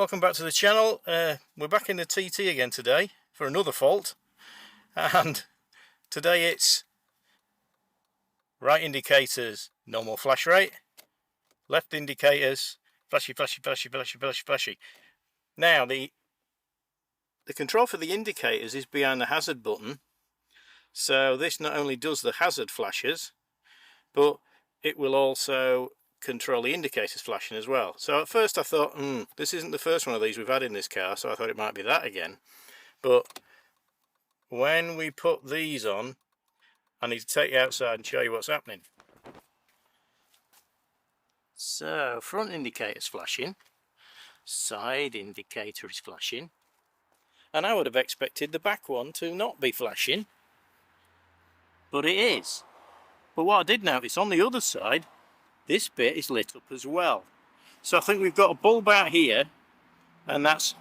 Welcome back to the channel. We're back in the TT again today for another fault, and today it's right indicators normal flash rate, left indicators flashy flashy flashy flashy flashy flashy. Now the control for the indicators is behind the hazard button, so this not only does the hazard flashes, but it will also control the indicators flashing as well. So at first I thought, this isn't the first one of these we've had in this car, so I thought it might be that again. But when we put these on, I need to take you outside and show you what's happening. So front indicator's flashing, side indicator is flashing, and I would have expected the back one to not be flashing, but it is. But what I did notice on the other side, this bit is lit up as well. So I think we've got a bulb out here, and that's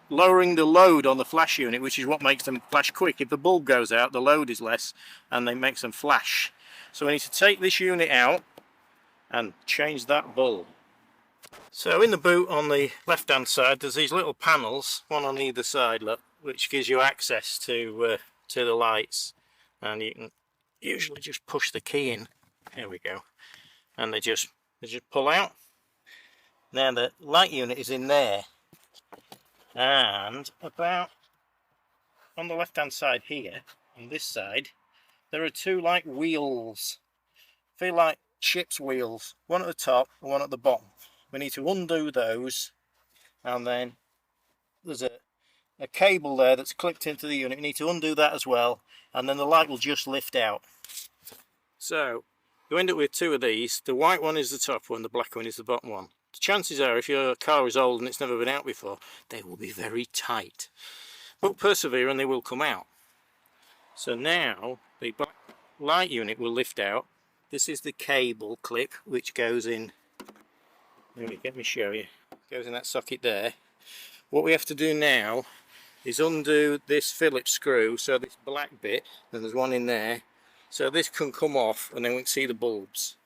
lowering the load on the flash unit, which is what makes them flash quick. If the bulb goes out, the load is less and they makes them flash. So we need to take this unit out and change that bulb. So in the boot on the left hand side there's these little panels, one on either side, look, which gives you access to the lights, and you can usually just push the key in. Here we go. And they just pull out. Now the light unit is in there, and about on the left hand side here, on this side, there are two like wheels, feel like ship's wheels, one at the top and one at the bottom. We need to undo those, and then there's a cable there that's clipped into the unit. We need to undo that as well, and then the light will just lift out. So you end up with two of these. The white one is the top one, the black one is the bottom one. The chances are, if your car is old and it's never been out before, they will be very tight. But persevere and they will come out. So now the black light unit will lift out. This is the cable clip which goes in. Let me show you. Goes in that socket there. What we have to do now is undo this Phillips screw, so this black bit, and there's one in there. So this can come off, and then we can see the bulbs.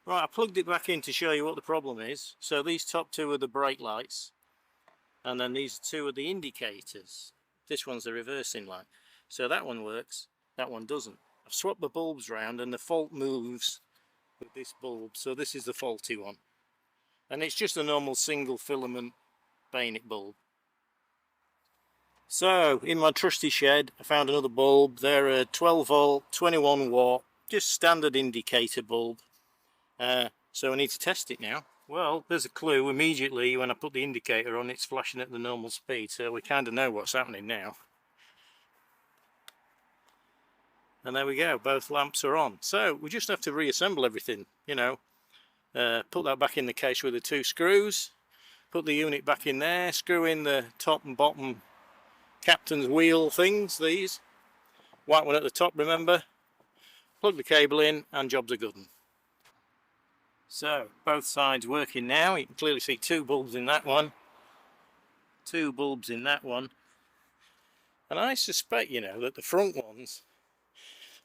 Right, I plugged it back in to show you what the problem is. So these top two are the brake lights, and then these two are the indicators. This one's the reversing light. So that one works, that one doesn't. I've swapped the bulbs round and the fault moves with this bulb. So this is the faulty one. And it's just a normal single filament bayonet bulb. So in my trusty shed I found another bulb. They're a 12 volt 21 watt just standard indicator bulb, so I need to test it now. Well, there's a clue. Immediately when I put the indicator on, it's flashing at the normal speed, so we kind of know what's happening now. And there we go, both lamps are on. So we just have to reassemble everything, you know, put that back in the case with the two screws, put the unit back in there, screw in the top and bottom captain's wheel things, these white one at the top, remember, plug the cable in and jobs are good. So both sides working now. You can clearly see two bulbs in that one, two bulbs in that one, and I suspect, you know, that the front ones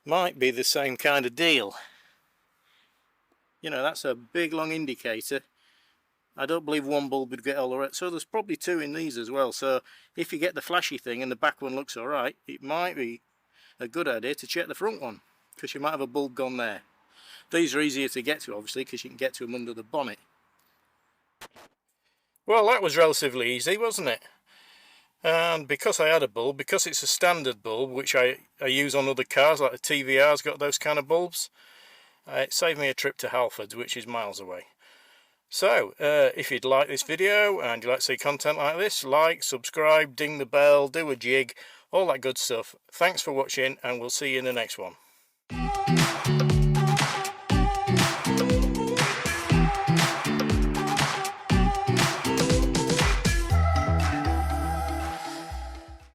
might be the same kind of deal. You know, that's a big long indicator. I don't believe one bulb would get all the rest, so there's probably two in these as well. So if you get the flashy thing and the back one looks alright, it might be a good idea to check the front one, because you might have a bulb gone there. These are easier to get to, obviously, because you can get to them under the bonnet. Well, that was relatively easy, wasn't it? And because I had a bulb, because it's a standard bulb, which I use on other cars, like the TVR's got those kind of bulbs, it saved me a trip to Halfords, which is miles away. So, if you'd like this video and you'd like to see content like this, like, subscribe, ding the bell, do a jig, all that good stuff. Thanks for watching, and we'll see you in the next one.